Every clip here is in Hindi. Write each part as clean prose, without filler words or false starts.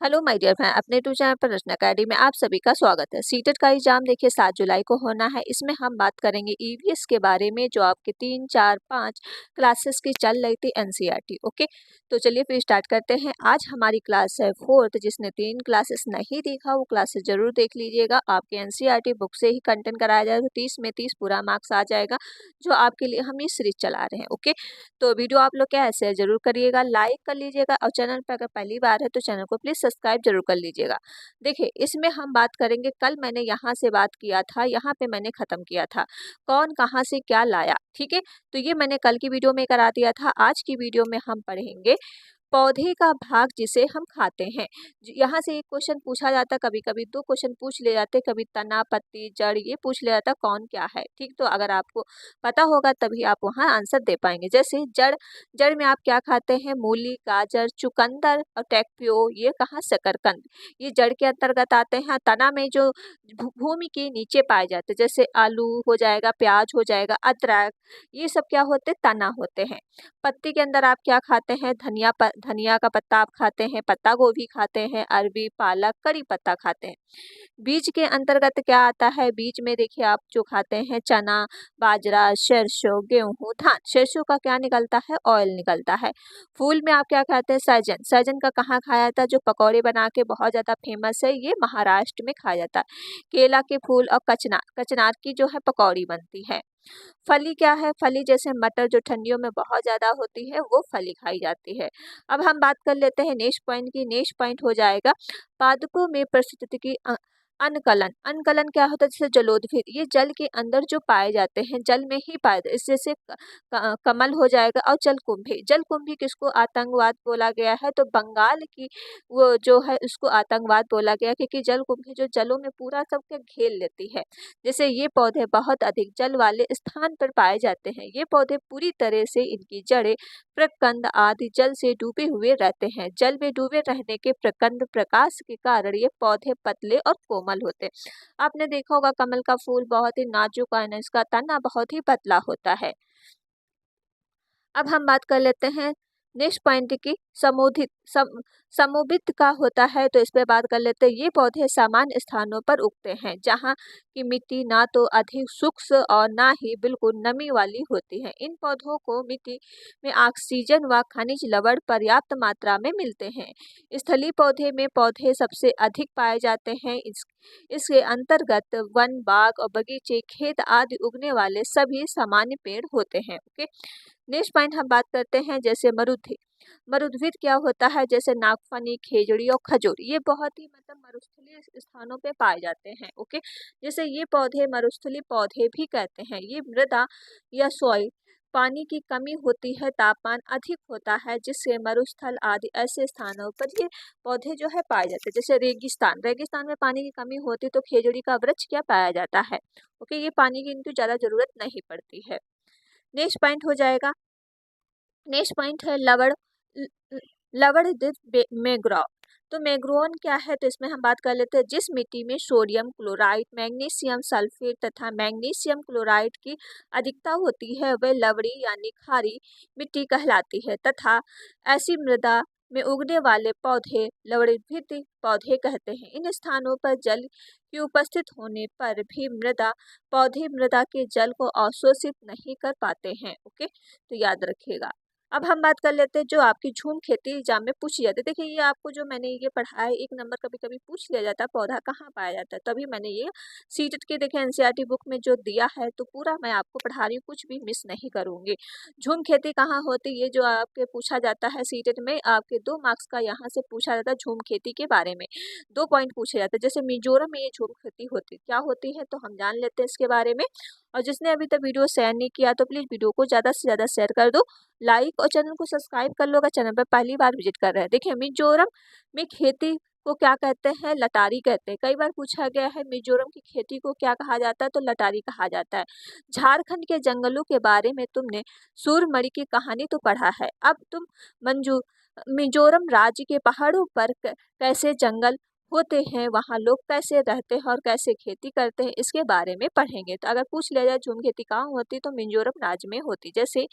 हेलो माय डियर फ्रेंड, अपने टू चैनल पर रचना अकेडमी में आप सभी का स्वागत है। सीटेट का एग्जाम देखिए 7 जुलाई को होना है। इसमें हम बात करेंगे ईवीएस के बारे में, जो आपके 3, 4, 5 क्लासेस की चल रही थी एनसीईआरटी। ओके, तो चलिए फिर स्टार्ट करते हैं। आज हमारी क्लास है 4th। जिसने 3 क्लासेस नहीं देखा वो क्लासेस जरूर देख लीजिएगा। आपके एनसीईआरटी बुक से ही कंटेंट कराया जाएगा, तो 30 में 30 पूरा मार्क्स आ जाएगा, जो आपके लिए हम ये सीरीज चला रहे हैं। ओके, तो वीडियो आप लोग क्या है शेयर जरूर करिएगा, लाइक कर लीजिएगा, और चैनल पर अगर पहली बार है तो चैनल को प्लीज सब्सक्राइब जरूर कर लीजिएगा। देखिए, इसमें हम बात करेंगे, कल मैंने यहाँ से बात किया था, यहाँ पे मैंने खत्म किया था कौन कहाँ से क्या लाया। ठीक है, तो ये मैंने कल की वीडियो में करा दिया था। आज की वीडियो में हम पढ़ेंगे पौधे का भाग जिसे हम खाते हैं। यहाँ से एक क्वेश्चन पूछा जाता, कभी कभी 2 क्वेश्चन पूछ ले जाते, कभी तना, पत्ती, जड़, ये पूछ ले जाता कौन क्या है। ठीक, तो अगर आपको पता होगा तभी आप वहाँ आंसर दे पाएंगे। जैसे जड़, जड़ में आप क्या खाते हैं? मूली, गाजर, चुकंदर और टेकप्यो, ये कहाँ? शकरकंद, ये जड़ के अंतर्गत आते हैं। तना में जो भूमि के नीचे पाए जाते हैं, जैसे आलू हो जाएगा, प्याज हो जाएगा, अदरक, ये सब क्या होते? तना होते हैं। पत्ती के अंदर आप क्या खाते हैं? धनिया का पत्ता आप खाते हैं, पत्ता गोभी खाते हैं, अरबी, पालक, करी पत्ता खाते हैं। बीज के अंतर्गत क्या आता है? बीज में देखिए आप जो खाते हैं चना, बाजरा, सरसों, गेहूं, धान। सरसों का क्या निकलता है? ऑयल निकलता है। फूल में आप क्या खाते हैं? सहजन। सहजन का कहाँ खाया जाता है? जो पकौड़े बना के बहुत ज्यादा फेमस है, ये महाराष्ट्र में खाया जाता है। केला के फूल और कचनार, कचनार की जो है पकौड़ी बनती है। फली क्या है? फली जैसे मटर, जो ठंडियों में बहुत ज्यादा होती है, वो फली खाई जाती है। अब हम बात कर लेते हैं नेक्स्ट पॉइंट की। नेक्स्ट पॉइंट हो जाएगा पादपों में परिस्थितिकी अनकलन। अनकलन क्या होता है? जैसे जलोदभिद, ये जल के अंदर जो पाए जाते हैं, जल में ही पाए जाते हैं। इस जैसे कमल हो जाएगा। और जलकुंभी, जलकुंभी किसको आतंकवाद बोला गया है? तो बंगाल की वो जो है उसको आतंकवाद बोला गया, क्योंकि जलकुंभी जो जलों में पूरा सबके घेर लेती है। जैसे ये पौधे बहुत अधिक जल वाले स्थान पर पाए जाते हैं। ये पौधे पूरी तरह से, इनकी जड़ें, प्रकंद आदि जल से डूबे हुए रहते हैं। जल में डूबे रहने के प्रकंद प्रकाश के कारण ये पौधे पतले और कोमल होते हैं। आपने देखा होगा कमल का फूल बहुत ही नाजुक है, इसका तना बहुत ही पतला होता है। अब हम बात कर लेते हैं नेक्स्ट पॉइंट की। समोभित का होता है, तो इस पे बात कर लेते हैं। ये पौधे सामान्य स्थानों पर उगते हैं, जहाँ की मिट्टी ना तो अधिक शुष्क और ना ही बिल्कुल नमी वाली होती है। इन पौधों को मिट्टी में ऑक्सीजन व खनिज लवण पर्याप्त मात्रा में मिलते हैं। स्थलीय पौधे में पौधे सबसे अधिक पाए जाते हैं। इसके अंतर्गत वन, बाग और बगीचे, खेत आदि उगने वाले सभी सामान्य पेड़ होते हैं। ओके, नेक्स्ट पॉइंट हम बात करते हैं जैसे मरुद्भिद। मरुद्भिद क्या होता है? जैसे नागफनी, खेजड़ी और खजूर, ये बहुत ही मतलब मरुस्थलीय स्थानों पे पाए जाते हैं। ओके, जैसे ये पौधे मरुस्थलीय पौधे भी कहते हैं। ये मृदा या सॉइल, पानी की कमी होती है, तापमान अधिक होता है, जिससे मरुस्थल आदि ऐसे स्थानों पर ये पौधे जो है पाए जाते हैं। जैसे रेगिस्तान, रेगिस्तान में पानी की कमी होती है, तो खेजड़ी का वृक्ष क्या पाया जाता है? ओके, ये पानी की इनको ज्यादा जरूरत नहीं पड़ती है। नेक्स्ट पॉइंट हो जाएगा, नेक्स्ट पॉइंट है लवण। ल- ल- लवण मैंग्रोव। तो मैंग्रोव क्या है? तो इसमें हम बात कर लेते हैं, जिस मिट्टी में सोडियम क्लोराइड, मैग्नीशियम सल्फेट तथा मैग्नीशियम क्लोराइड की अधिकता होती है, वह लवणी यानी खारी मिट्टी कहलाती है, तथा ऐसी मृदा में उगने वाले पौधे लवणीभूत पौधे कहते हैं। इन स्थानों पर जल की उपस्थित होने पर भी पौधे मृदा के जल को अवशोषित नहीं कर पाते हैं। ओके, तो याद रखिएगा। अब हम बात कर लेते हैं जो आपकी झूम खेती एग्जाम में पूछी जाती है। देखिए, ये आपको जो मैंने ये पढ़ा है, 1 नंबर कभी कभी पूछ लिया जाता है, पौधा कहाँ पाया जाता है, तभी मैंने ये सीटेट के देखे एनसीईआरटी बुक में जो दिया है, तो पूरा मैं आपको पढ़ा रही हूँ, कुछ भी मिस नहीं करूंगी। झूम खेती कहाँ होती है, ये जो आपके पूछा जाता है सीटेट में, आपके 2 मार्क्स का यहाँ से पूछा जाता है झूम खेती के बारे में। 2 पॉइंट पूछे जाते हैं। जैसे मिजोरम में ये झूम खेती होती क्या होती है, तो हम जान लेते हैं इसके बारे में। और जिसने अभी तक वीडियो शेयर नहीं किया, तो प्लीज वीडियो को ज्यादा से ज्यादा शेयर कर दो, लाइक और चैनल को सब्सक्राइब कर लो अगर चैनल पर पहली बार विजिट कर रहे हैं। देखिए, मिजोरम में खेती को क्या कहते हैं? लटारी कहते हैं। कई बार पूछा गया है मिजोरम की खेती को क्या कहा जाता है, तो लटारी कहा जाता है। झारखंड के जंगलों के बारे में तुमने सूरमणि की कहानी तो पढ़ा है, अब तुम मंजू मिजोरम राज्य के पहाड़ों पर कैसे जंगल होते हैं वहाँ लोग कैसे रहते हैं और कैसे खेती करते हैं इसके बारे में पढ़ेंगे। तो अगर पूछ लिया जाए झूम खेती कहाँ होती तो मिजोरम राज्य में होती। जैसे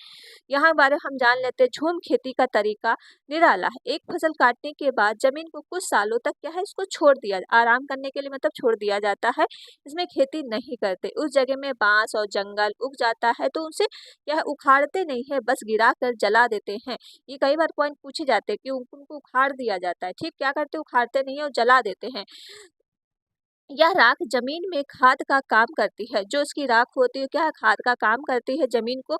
यहाँ बारे हम जान लेते हैं झूम खेती का तरीका निराला है। एक फसल काटने के बाद जमीन को कुछ सालों तक क्या है इसको छोड़ दिया आराम करने के लिए मतलब छोड़ दिया जाता है। इसमें खेती नहीं करते, उस जगह में बांस और जंगल उग जाता है तो उनसे क्या है उखाड़ते नहीं है, बस गिरा कर जला देते हैं। ये कई बार पॉइंट पूछे जाते हैं कि उनको उखाड़ दिया जाता है, ठीक क्या करते उखाड़ते नहीं है और जला देते हैं। यह राख जमीन में खाद का काम करती है, जो इसकी राख होती है क्या है खाद का काम करती है, जमीन को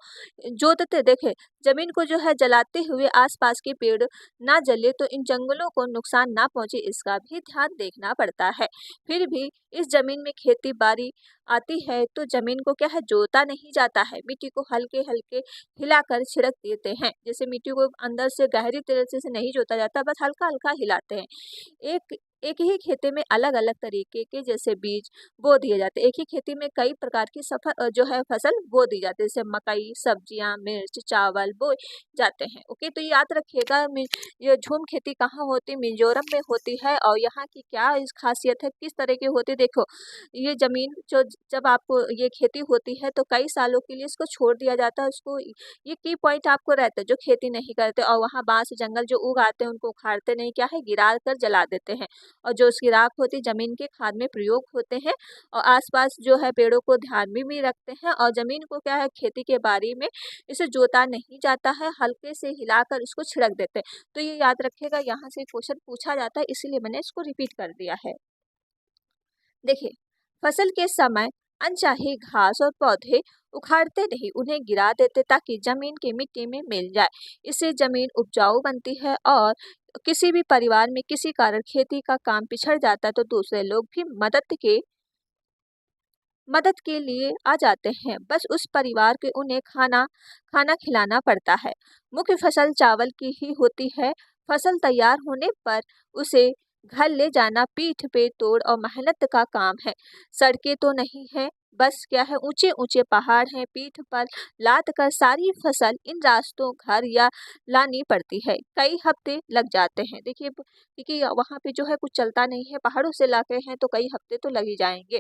जोतते देखे जमीन को जो है जलाते हुए आसपास के पेड़ ना जले तो इन जंगलों को नुकसान ना पहुंचे इसका भी ध्यान देखना पड़ता है। फिर भी इस जमीन में खेती बाड़ी आती है तो जमीन को क्या है जोता नहीं जाता है, मिट्टी को हल्के हल्के हिलाकर छिड़क देते हैं। जैसे मिट्टी को अंदर से गहरी तरह से नहीं जोता जाता, बस हल्का हल्का हिलाते हैं। एक एक ही खेती में अलग अलग तरीके के जैसे बीज बो दिए जाते हैं। एक ही खेती में कई प्रकार की जो है फसल बो दी जाती है, जैसे मकई, सब्जियां, मिर्च, चावल बोए जाते हैं। ओके, तो याद रखिएगा ये झूम खेती कहाँ होती है, मिजोरम में होती है। और यहाँ की क्या इस खासियत है, किस तरह की होती है, देखो ये जमीन जो जब आपको ये खेती होती है तो कई सालों के लिए इसको छोड़ दिया जाता है। उसको ये की पॉइंट आपको रहता है जो खेती नहीं करते और वहाँ बांस जंगल जो उगाते हैं उनको उखाड़ते नहीं, क्या है गिरा कर जला देते हैं। और जो उसकी राख होती है जमीन के खाद में प्रयोग होते हैं। और आसपास जो है पेड़ों को ध्यान में भी रखते हैं और जमीन को क्या है खेती के बारी में इसे जोता नहीं जाता है, हल्के से हिलाकर इसको छिड़क देते हैं। तो ये याद रखिएगा, यहाँ से क्वेश्चन पूछा जाता है इसीलिए मैंने इसको रिपीट कर दिया है। देखिए, फसल के समय अनचाही घास और पौधे उखाड़ते नहीं, उन्हें गिरा देते ताकि जमीन की मिट्टी में मिल जाए। इससे जमीन उपजाऊ बनती है और किसी भी परिवार में किसी कारण खेती का काम पिछड़ जाता है तो दूसरे लोग भी मदद के लिए आ जाते हैं। बस उस परिवार के उन्हें खाना खाना खिलाना पड़ता है। मुख्य फसल चावल की ही होती है। फसल तैयार होने पर उसे घर ले जाना पीठ पे तोड़ और मेहनत का काम है। सड़कें तो नहीं है, बस क्या है ऊंचे ऊंचे पहाड़ हैं, पीठ पर लाद कर सारी फसल इन रास्तों घर या लानी पड़ती है। कई हफ्ते लग जाते हैं, देखिए क्योंकि वहाँ पे जो है कुछ चलता नहीं है, पहाड़ों से लाके हैं तो कई हफ्ते तो लग ही जाएंगे।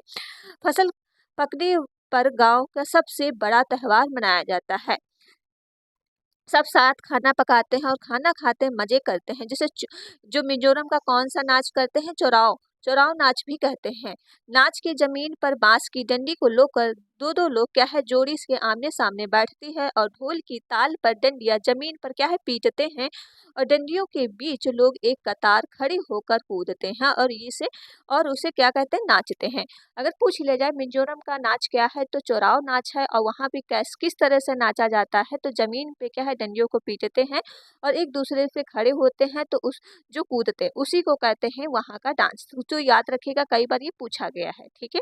फसल पकने पर गांव का सबसे बड़ा त्योहार मनाया जाता है। सब साथ खाना पकाते हैं और खाना खाते हैं, मजे करते हैं। जैसे जो मिजोरम का कौन सा नाच करते हैं, चोराव चोराव नाच भी कहते हैं। नाच की जमीन पर बांस की डंडी को लोकर दो दो लोग क्या है जोड़ी के आमने सामने बैठती है और ढोल की ताल पर डंडियां जमीन पर क्या है पीटते हैं और डंडियों के बीच लोग एक कतार खड़े होकर कूदते हैं और उसे क्या कहते हैं नाचते हैं। अगर पूछ लिया जाए मिजोरम का नाच क्या है तो चोराव नाच है। और वहाँ पे किस तरह से नाचा जाता है तो जमीन पे क्या है डंडियों को पीटते हैं और एक दूसरे से खड़े होते हैं तो उस जो कूदते हैं उसी को कहते हैं वहाँ का डांस। तो याद रखिएगा, कई बार ये पूछा गया है, ठीक है।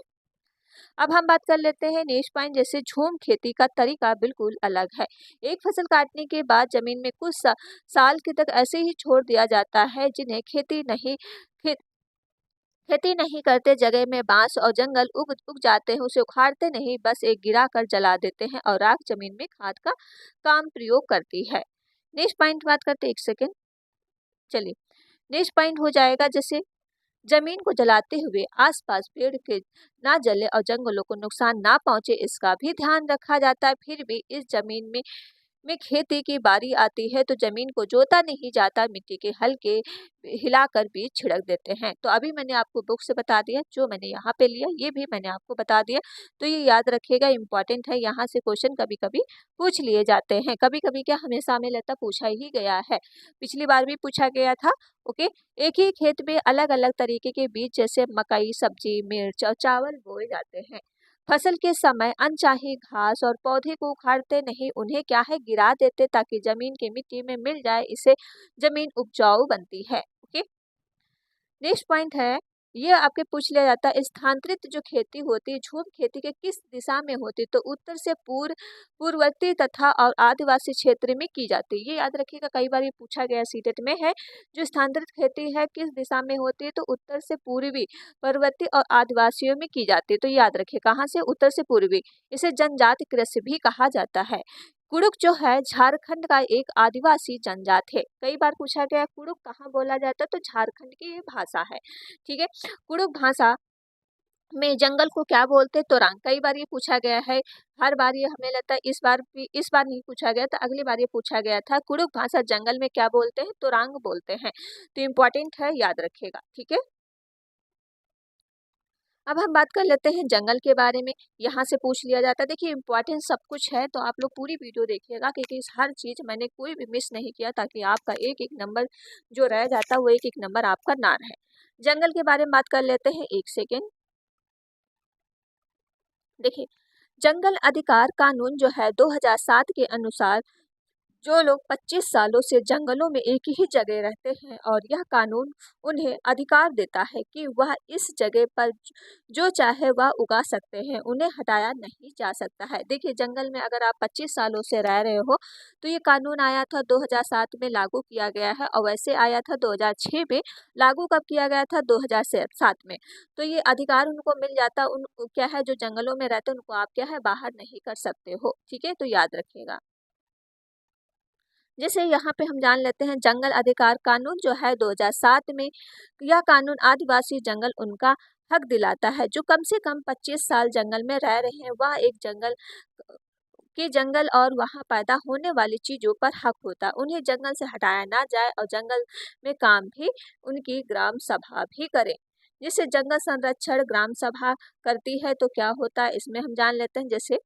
अब हम बात कर लेते हैं नेक्स्ट पॉइंट, जैसे झूम खेती का तरीका बिल्कुल अलग है। एक फसल काटने के बाद जमीन में कुछ साल के तक ऐसे ही छोड़ दिया जाता है जिन्हें खेती नहीं करते। जगह में बांस और जंगल उग जाते हैं, उसे उखाड़ते नहीं, बस एक गिरा कर जला देते हैं और राख जमीन में खाद का काम प्रयोग करती है। नेक्स्ट पॉइंट बात करते हैं, एक सेकेंड, चलिए। नेक्स्ट पॉइंट हो जाएगा, जैसे जमीन को जलाते हुए आसपास पेड़ के ना जले और जंगलों को नुकसान ना पहुंचे इसका भी ध्यान रखा जाता है। फिर भी इस जमीन में खेती की बारी आती है तो जमीन को जोता नहीं जाता, मिट्टी के हल्के हिलाकर बीज छिड़क देते हैं। तो अभी मैंने आपको बुक से बता दिया, जो मैंने यहाँ पे लिया ये भी मैंने आपको बता दिया। तो ये याद रखिएगा, इम्पोर्टेंट है, यहाँ से क्वेश्चन कभी कभी पूछ लिए जाते हैं। कभी कभी क्या हमेशा में लेता पूछा ही गया है, पिछली बार भी पूछा गया था। ओके, एक ही खेत में अलग अलग तरीके के बीज जैसे मकई, सब्जी, मिर्च और चावल बोए जाते हैं। फसल के समय अनचाही घास और पौधे को उखाड़ते नहीं, उन्हें क्या है गिरा देते ताकि जमीन की मिट्टी में मिल जाए, इससे जमीन उपजाऊ बनती है। ओके, नेक्स्ट पॉइंट है, ये आपके पूछ लिया जाता है स्थानांतरित जो खेती होती है झूम खेती के किस दिशा में होती है तो उत्तर से पूर्ववर्ती तथा और आदिवासी क्षेत्र में की जाती है। ये याद रखिएगा, कई बार ये पूछा गया सीटेट में है। जो स्थानांतरित खेती है किस दिशा में होती है तो उत्तर से पूर्वी, पर्वतीय और आदिवासियों में की जाती है। तो याद रखिए कहाँ से, उत्तर से पूर्वी। इसे जनजाति कृषि भी कहा जाता है। कुड़ुक जो है झारखंड का एक आदिवासी जनजाति है। कई बार पूछा गया है कुड़ुक कहाँ बोला जाता है, तो झारखंड की ये भाषा है। ठीक है, कुड़ुक भाषा में जंगल को क्या बोलते हैं? तोरांग। कई बार ये पूछा गया है, हर बार ये हमें लगता है इस बार नहीं पूछा गया था, अगली बार ये पूछा गया था। कुड़ुक भाषा जंगल में क्या बोलते हैं? तोरांग बोलते हैं। तो इम्पोर्टेंट है, याद रखिएगा। ठीक है, अब हम बात कर लेते हैं जंगल के बारे में। यहाँ से पूछ लिया जाता है। देखिए इम्पोर्टेंट सब कुछ है, तो आप लोग पूरी वीडियो देखिएगा, क्योंकि इस हर चीज़ मैंने कोई भी मिस नहीं किया, ताकि आपका एक एक नंबर जो रह जाता है वो एक एक नंबर आपका ना रहे। जंगल के बारे में बात कर लेते हैं, एक सेकेंड। देखिए, जंगल अधिकार कानून जो है 2007 के अनुसार जो लोग 25 सालों से जंगलों में एक ही जगह रहते हैं, और यह कानून उन्हें अधिकार देता है कि वह इस जगह पर जो चाहे वह उगा सकते हैं, उन्हें हटाया नहीं जा सकता है। देखिए जंगल में अगर आप 25 सालों से रह रहे हो, तो ये कानून आया था 2007 में, लागू किया गया है, और वैसे आया था 2006 में। लागू कब किया गया था? 2007 में। तो ये अधिकार उनको मिल जाता, उन क्या है, जो जंगलों में रहते हैं उनको आप क्या है, बाहर नहीं कर सकते हो। ठीक है, तो याद रखिएगा। जैसे यहाँ पे हम जान लेते हैं जंगल अधिकार कानून जो है 2007 में, यह कानून आदिवासी जंगल उनका हक दिलाता है। जो कम से कम 25 साल जंगल में रह रहे हैं, वह एक जंगल और वहाँ पैदा होने वाली चीजों पर हक होता है। उन्हें जंगल से हटाया ना जाए, और जंगल में काम भी उनकी ग्राम सभा भी करे। जिससे जंगल संरक्षण ग्राम सभा करती है, तो क्या होता है इसमें हम जान लेते हैं। जैसे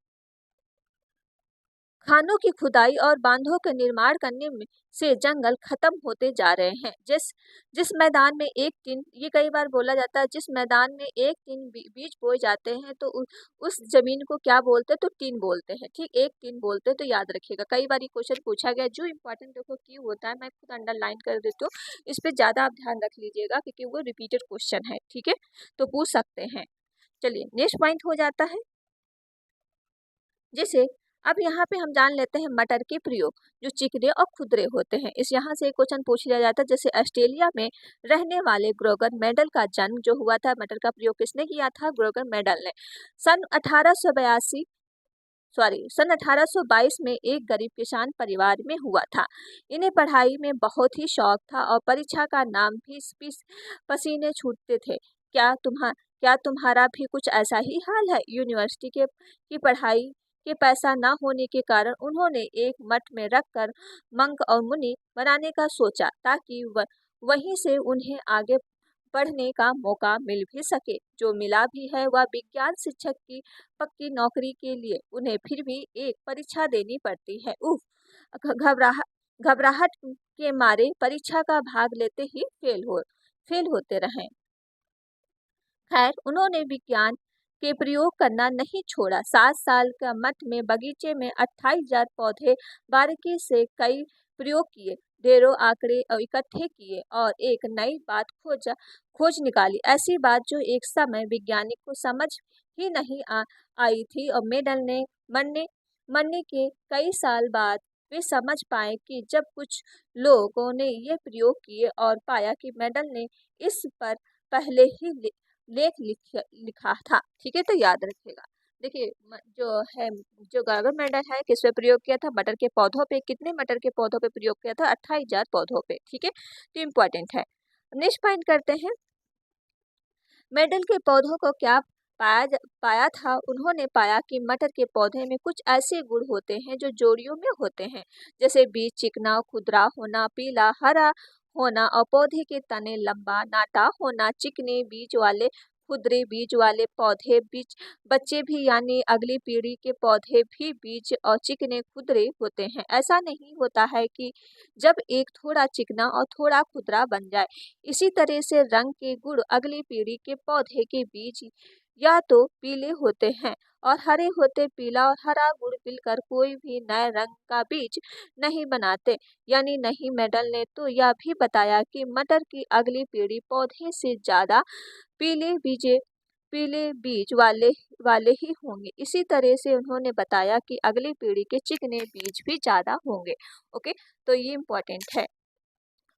खानों की खुदाई और बांधों के निर्माण करने में से जंगल खत्म होते जा रहे हैं। जिस जिस मैदान में एक दिन, ये कई बार बोला जाता है, जिस मैदान में एक दिन बीज बोए जाते हैं, तो उस जमीन को क्या बोलते हैं? तो टीन बोलते हैं। ठीक, एक टीन बोलते हैं, तो याद रखिएगा। कई बार ये क्वेश्चन पूछा गया। जो इंपॉर्टेंट देखो क्यों होता है, मैं खुद अंडरलाइन कर देती हूँ। इस पे ज्यादा आप ध्यान रख लीजिएगा, क्योंकि वो रिपीटेड क्वेश्चन है। ठीक है, तो पूछ सकते हैं। चलिए नेक्स्ट पॉइंट हो जाता है। जैसे अब यहाँ पे हम जान लेते हैं मटर के प्रयोग, जो चिकने और खुदरे होते हैं। इस यहाँ से एक क्वेश्चन पूछ लिया जाता है। जैसे ऑस्ट्रेलिया में रहने वाले ग्रोगर मेंडल का जन्म जो हुआ था, मटर का प्रयोग किसने किया था? ग्रोगर मेंडल ने। सन 1882 सन 1822 में एक गरीब किसान परिवार में हुआ था। इन्हें पढ़ाई में बहुत ही शौक था, और परीक्षा का नाम भी पसीने छूटते थे। क्या तुम्हारा भी कुछ ऐसा ही हाल है? यूनिवर्सिटी के की पढ़ाई के पैसा ना होने के कारण उन्होंने एक मठ में रखकर मंक और मुनि बनाने का सोचा, ताकि वहीं से उन्हें आगे पढ़ने का मौका मिल भी सके। जो मिला भी है, वह विज्ञान शिक्षक की पक्की नौकरी के लिए उन्हें फिर भी एक परीक्षा देनी पड़ती है। उफ, घबराहट के मारे परीक्षा का भाग लेते ही फेल होते रहे। खैर, उन्होंने विज्ञान के प्रयोग करना नहीं छोड़ा। 7 साल का मठ में बगीचे में 28,000 पौधे बारीकी से कई प्रयोग किए, ढेरों आंकड़े इकट्ठे किए, और एक नई बात खोज निकाली। ऐसी बात जो एक समय विज्ञानिक को समझ ही नहीं आई थी, और मेडल ने मरने मरने के कई साल बाद वे समझ पाए कि जब कुछ लोगों ने ये प्रयोग किए और पाया कि मेडल ने इस पर पहले ही लिखा था। ठीक है, तो याद रखिएगा। देखिए जो गागर मेंडल है किस पे प्रयोग किया था? मटर के पौधों पे। कितने मटर के पौधों पे प्रयोग किया था? 28,000 पौधों पे। ठीक है, तो इम्पोर्टेंट है। नेक्स्ट पॉइंट करते हैं। मेडल के पौधों को क्या पाया था? उन्होंने पाया कि मटर के पौधे में कुछ ऐसे गुण होते हैं जो जोड़ियों में होते हैं। जैसे बीज चिकना, खुदरा होना, पीला हरा होना, और पौधे के तने लंबा नाटा होना। चिकने बीज वाले खुदरे बीज वाले पौधे बीज बच्चे भी, यानी अगली पीढ़ी के पौधे भी बीज और चिकने खुदरे होते हैं। ऐसा नहीं होता है कि जब एक थोड़ा चिकना और थोड़ा खुदरा बन जाए। इसी तरह से रंग के गुण अगली पीढ़ी के पौधे के बीज या तो पीले होते हैं और हरे होते। पीला और हरा गुण मिलकर कोई भी नए रंग का बीज नहीं बनाते। यानी नहीं, मेडल ने तो यह भी बताया कि मटर की अगली पीढ़ी पौधे से ज्यादा पीले बीजे पीले बीज वाले ही होंगे। इसी तरह से उन्होंने बताया कि अगली पीढ़ी के चिकने बीज भी ज्यादा होंगे। ओके, तो ये इम्पोर्टेंट है।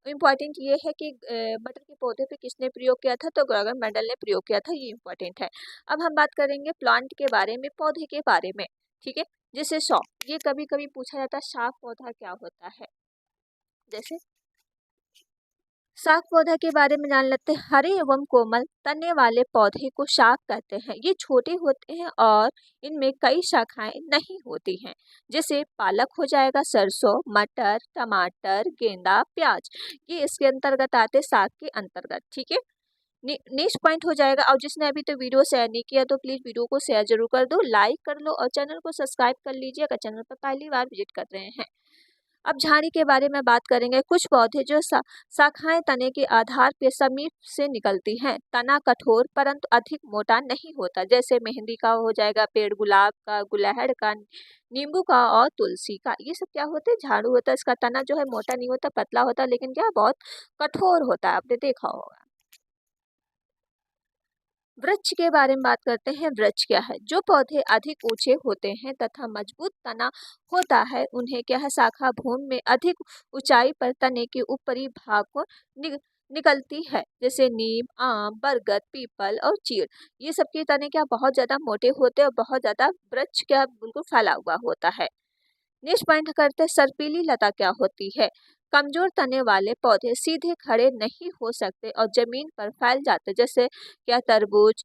इम्पॉर्टेंट ये है कि मटर के पौधे पे किसने प्रयोग किया था? तो ग्रेगर मेंडल ने प्रयोग किया था। ये इम्पोर्टेंट है। अब हम बात करेंगे प्लांट के बारे में, पौधे के बारे में। ठीक है, जैसे शॉक, ये कभी कभी पूछा जाता है शाक पौधा क्या होता है। जैसे शाक पौधा के बारे में जान लेते हैं। हरे एवं कोमल तने वाले पौधे को शाक कहते हैं। ये छोटे होते हैं और इनमें कई शाखाएं नहीं होती हैं। जैसे पालक हो जाएगा, सरसों, मटर, टमाटर, गेंदा, प्याज, ये इसके अंतर्गत आते, शाक के अंतर्गत। ठीक है। नेक्स्ट पॉइंट हो जाएगा। और जिसने अभी तो वीडियो शेयर नहीं किया तो प्लीज वीडियो को शेयर जरूर कर दो, लाइक कर लो और चैनल को सब्सक्राइब कर लीजिए अगर चैनल पर पहली बार विजिट कर रहे हैं। अब झाड़ी के बारे में बात करेंगे। कुछ पौधे जो शाखाएं तने के आधार पे समीप से निकलती हैं। तना कठोर परंतु अधिक मोटा नहीं होता। जैसे मेहंदी का हो जाएगा पेड़, गुलाब का, गुलहड़ का, नींबू का और तुलसी का। ये सब क्या होते हैं? झाड़ू होता है। इसका तना जो है मोटा नहीं होता, पतला होता, लेकिन क्या बहुत कठोर होता है। आपने देखा होगा। वृक्ष के बारे में बात करते हैं। वृक्ष क्या है? जो पौधे अधिक ऊंचे होते हैं तथा मजबूत तना होता है उन्हें क्या है? शाखा भूमि में अधिक ऊंचाई पर तने के ऊपरी भाग को निकलती है। जैसे नीम, आम, बरगद, पीपल और चीड़, ये सब के तने क्या बहुत ज्यादा मोटे होते हैं और बहुत ज्यादा वृक्ष क्या बिल्कुल फैला हुआ होता है। नेक्स्ट पॉइंट करते हैं। सर्पीली लता क्या होती है? कमजोर तने वाले पौधे सीधे खड़े नहीं हो सकते और जमीन पर फैल जाते। जैसे क्या? तरबूज,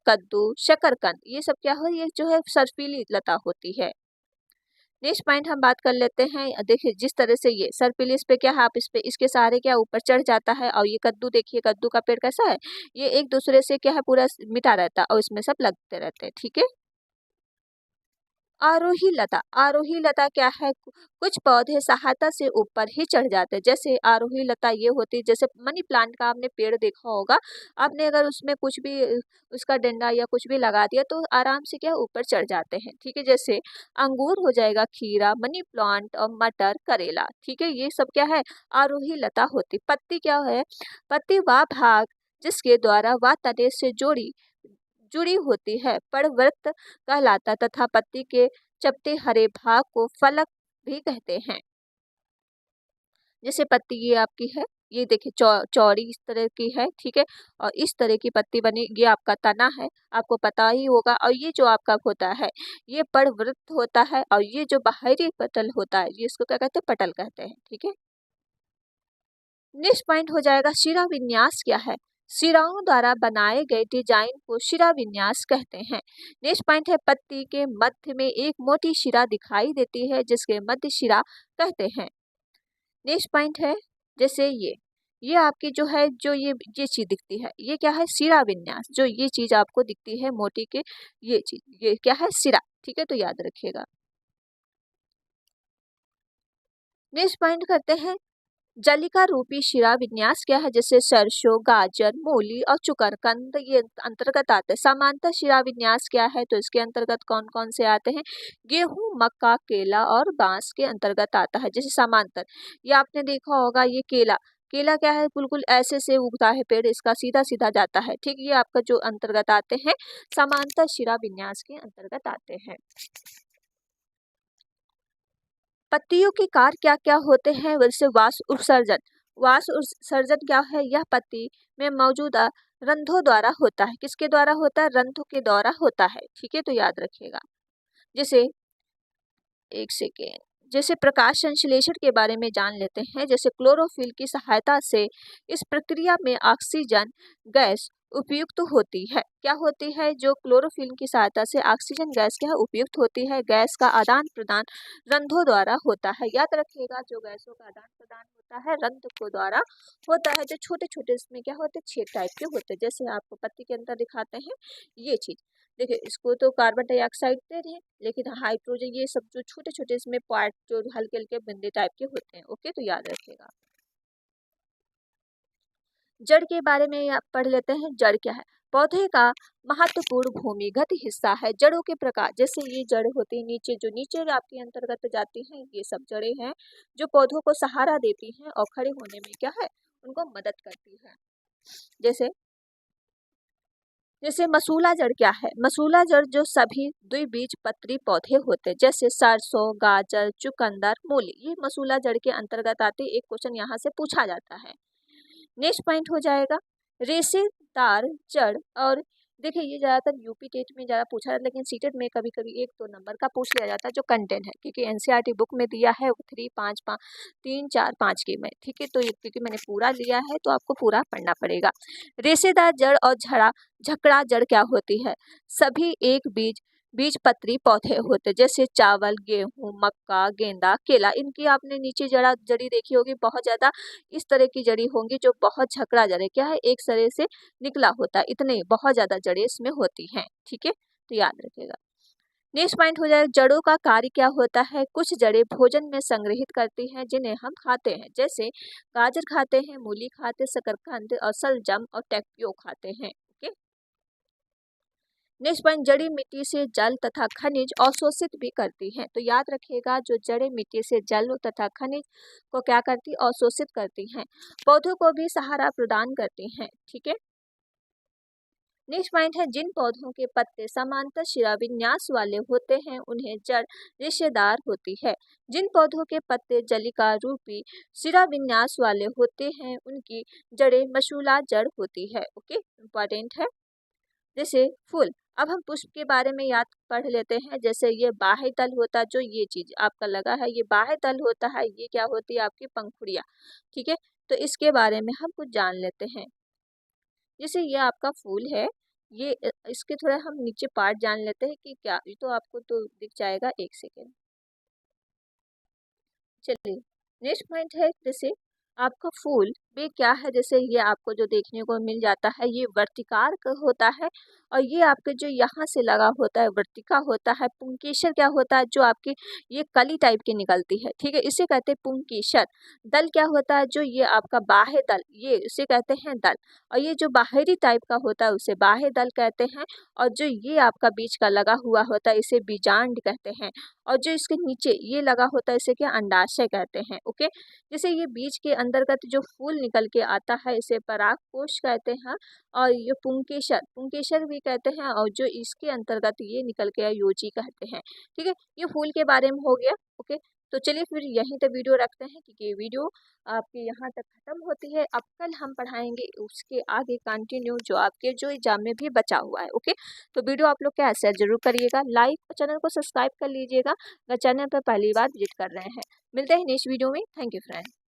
कद्दू, शकरकंद, ये सब क्या हो? ये जो है सर्पीली लता होती है। नेक्स्ट पॉइंट हम बात कर लेते हैं। देखिए जिस तरह से ये सर्पीली, इस पे क्या है? आप इस पे इसके सहारे क्या ऊपर चढ़ जाता है। और ये कद्दू, देखिए कद्दू का पेड़ कैसा है? ये एक दूसरे से क्या है? पूरा मिटा रहता है और इसमें सब लगते रहते हैं। ठीक है। आरोही लता, आरोही लता क्या है? कुछ पौधे सहायता से ऊपर ही चढ़ जाते हैं। जैसे आरोही लता ये होती है, जैसे मनी प्लांट का आपने पेड़ देखा होगा। आपने अगर उसमें कुछ भी उसका डंडा या कुछ भी लगा दिया तो आराम से क्या ऊपर चढ़ जाते हैं। ठीक है। जैसे अंगूर हो जाएगा, खीरा, मनी प्लांट और मटर, करेला। ठीक है। ये सब क्या है? आरोही लता होती। पत्ती क्या है? पत्ती वह भाग जिसके द्वारा वह तने से जुड़ी होती है परिवर्त कहलाता तथा पत्ती के चपटे हरे भाग को फलक भी कहते हैं। जैसे पत्ती ये आपकी है, ये देखिए चौड़ी इस तरह की है। ठीक है। और इस तरह की पत्ती बनी, ये आपका तना है, आपको पता ही होगा। और ये जो आपका होता है ये परिवृत्त होता है। और ये जो बाहरी पटल होता है ये इसको क्या कहते हैं? पटल कहते हैं। ठीक है। नेक्स्ट पॉइंट हो जाएगा शिरा विन्यास क्या है? शिराओं द्वारा बनाए गए डिजाइन को शिरा विन्यास कहते हैं। नेक्स्ट पॉइंट है पत्ती के मध्य में एक मोटी शिरा दिखाई देती है जिसके मध्य शिरा कहते हैं। नेक्स्ट पॉइंट है जैसे ये आपकी जो है जो ये चीज दिखती है ये क्या है? शिरा विन्यास। जो ये चीज आपको दिखती है मोटी के, ये चीज ये क्या है? शिरा। ठीक है। तो याद रखिएगा। नेक्स्ट पॉइंट करते हैं जलिका रूपी शिरा विन्यास क्या है? जैसे सरसों, गाजर, मूली और चुकरकंद ये अंतर्गत आते हैं। समांतर शिरा विन्यास क्या है? तो इसके अंतर्गत कौन कौन से आते हैं? गेहूं, मक्का, केला और बांस के अंतर्गत आता है। जैसे समांतर, ये आपने देखा होगा, ये केला, केला क्या है? बिल्कुल ऐसे से उगता है पेड़, इसका सीधा सीधा जाता है। ठीक। ये आपका जो अंतर्गत आते हैं समांतर शिरा विन्यास के अंतर्गत आते हैं। पत्तियों के कार्य क्या क्या होते हैं? वैसे वाष्प उत्सर्जन, वाष्प उत्सर्जन क्या है? यह पत्ती में मौजूदा रंध्रों द्वारा होता है। किसके द्वारा होता है? रंध्रों के द्वारा होता है। ठीक है। तो याद रखिएगा। जैसे एक सेकेंड, जैसे प्रकाश संश्लेषण के बारे में जान लेते हैं। जैसे क्लोरोफिल की सहायता से इस प्रक्रिया में ऑक्सीजन गैस उपयुक्त होती है। क्या होती है? जो क्लोरोफिल की सहायता से ऑक्सीजन गैस क्या है? उपयुक्त होती है। गैस का आदान प्रदान रंध्रों द्वारा होता है। याद रखिएगा, जो गैसों का आदान प्रदान होता है रंध्र को द्वारा होता है। जो छोटे छोटे इसमें क्या होते हैं? छेद टाइप के होते हैं। जैसे आपको पत्ती के अंदर दिखाते हैं ये चीज। देखिए इसको तो कार्बन डाइऑक्साइड दे रहे हैं, लेकिन हाइड्रोजन ये सब जो छोटे छोटे इसमें पार्ट जो हल्के हल्के बिंदु टाइप के होते हैं। ओके। तो याद रखिएगा। जड़ के बारे में आप पढ़ लेते हैं। जड़ क्या है? पौधे का महत्वपूर्ण भूमिगत हिस्सा है। जड़ों के प्रकार, जैसे ये जड़ होती है नीचे, जो नीचे आपके अंतर्गत जाती हैं, ये सब जड़ें हैं जो पौधों को सहारा देती हैं और खड़े होने में क्या है? उनको मदद करती है। जैसे जैसे मसूला जड़ क्या है? मसूला जड़ जो सभी द्विबीजपत्री पौधे होते हैं। जैसे सरसों, गाजर, चुकंदर, मूली, ये मसूला जड़ के अंतर्गत आते। एक क्वेश्चन यहाँ से पूछा जाता है। नेक्स्ट पॉइंट हो जाएगा रेशेदार जड़ और देखिए ये ज़्यादातर यूपी टेट में ज़्यादा पूछा जाता है, लेकिन सीटेट में कभी-कभी 1-2 नंबर का पूछ लिया जाता है जो कंटेंट है, क्योंकि एनसीईआरटी बुक में दिया है 3, 5, 3, 4, 5 के में, ठीक है? तो ये क्योंकि मैंने पूरा लिया है तो आपको पूरा पढ़ना पड़ेगा। रेशेदार जड़ और झकड़ा जड़ क्या होती है? सभी एक बीजपत्री पौधे होते हैं, जैसे चावल, गेहूँ, मक्का, गेंदा, केला, इनकी आपने नीचे जड़ी देखी होगी, बहुत ज़्यादा इस तरह की जड़ी होंगी जो बहुत झकड़ा जड़ है। क्या है? एक सिरे से निकला होता है, इतने बहुत ज़्यादा जड़ें इसमें होती हैं, ठीक है? तो याद रखिएगा। नेक्स्ट पॉइंट हो जाएगा जड़ों का कार्य क्या होता है? कुछ जड़ें भोजन में संग्रहित करती हैं जिन्हें हम खाते हैं, जैसे गाजर खाते हैं, मूली खाते, शकरकंद और शलजम और टेपियो खाते हैं, ओके? नेक्स्ट पॉइंट जड़ी मिट्टी से जल तथा खनिज अवशोषित भी करती हैं। तो याद रखिएगा जो जड़ें मिट्टी से जल तथा खनिज को क्या करती अवशोषित करती हैं, पौधों को भी सहारा प्रदान करती हैं, ठीक है? नेक्स्ट पॉइंट है जिन पौधों के पत्ते समांतर शिराविन्यास वाले होते हैं उन्हें जड़ रेशेदार होती है। जिन पौधों के पत्ते जलिका रूपी शिराविन्यास वाले होते हैं उनकी जड़ें मसूला जड़ होती है, ओके? इंपॉर्टेंट है। जैसे फूल, अब हम पुष्प के बारे में याद पढ़ लेते हैं। जैसे ये बाह्य तल होता है, जो ये चीज आपका लगा है ये बाह्य तल होता है, ये क्या होती है आपकी पंखुड़ियाँ, ठीक है? तो इसके बारे में हम कुछ जान लेते हैं। जैसे ये आपका फूल है, ये इसके थोड़ा हम नीचे पार्ट जान लेते हैं कि क्या, ये तो आपको तो दिख जाएगा, एक सेकेंड। चलिए नेक्स्ट पॉइंट है जैसे आपका फूल भी क्या है, जैसे ये आपको जो देखने को मिल जाता है ये वर्तिकार होता है, और ये आपके जो यहाँ से लगा होता है वर्तिका होता है। पुंकेसर क्या होता है, जो आपकी ये कली टाइप की निकलती है, ठीक है, इसे कहते हैं पुंकेसर। दल क्या होता है, जो ये आपका बाह्य दल, ये इसे कहते हैं दल, और ये जो बाहरी टाइप का होता है उसे बाह्य दल कहते हैं। और जो ये आपका बीच का लगा हुआ होता है इसे बीजांड कहते हैं, और जो इसके नीचे ये लगा होता है इसे क्या अंडाशय कहते हैं, ओके? जैसे ये बीज के अंतर्गत जो फूल निकल के आता है इसे परागकोश कहते हैं, और ये पुंकेसर भी कहते हैं, और जो इसके अंतर्गत ये निकल के योजी कहते हैं, ठीक है? ये फूल के बारे में हो गया, ओके? तो चलिए फिर यहीं तक वीडियो रखते हैं, क्योंकि ये वीडियो आपके यहाँ तक खत्म होती है। अब कल हम पढ़ाएंगे उसके आगे कंटिन्यू, जो आपके जो एग्जाम में भी बचा हुआ है, ओके? तो वीडियो आप लोग क्या शेयर जरूर करिएगा, लाइक और चैनल को सब्सक्राइब कर लीजिएगा अगर चैनल पर पहली बार विजिट कर रहे हैं। मिलते हैं नेक्स्ट वीडियो में। Thank you friend.